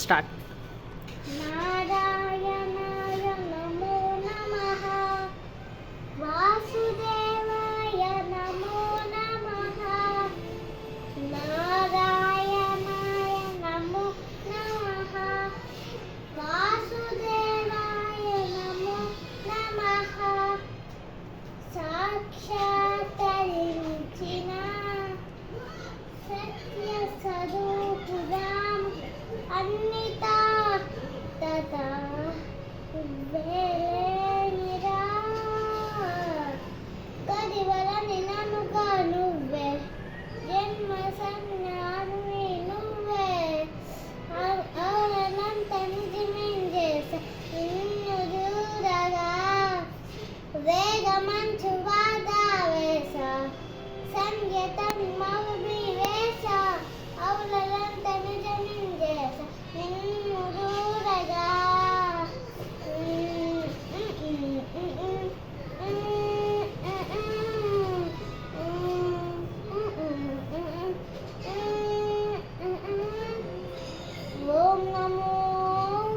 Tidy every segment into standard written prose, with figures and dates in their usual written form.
Start. నారాయణాయ నమో నమః, వాసుదేవాయ నమో నమః, నారాయణాయ నమో నమః, వాసుదేవాయ నమో నమః. సాక్షాత్కరించిన సత్య స్వరూపురాం అన్నితా తథా వేలేనిరా, గదివలని ననుగా నువ్వే, జన్మ సన్నాన్ని నువ్వే, అవునంత నిజమేం చేసా నిన్ను దూరగా, వేగమంచు వాదావేశ సంగీతం మౌబివేశ, అవునంత నిజమేం చేసా నిన్ను దూరగా. ఓం నమో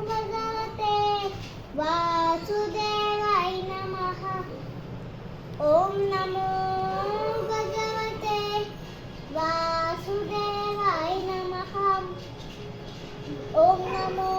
భగవతే వాసుదేవాయ నమః. ఓం నమో భగవతే వాసుదేవాయ నమః. ఓం నమో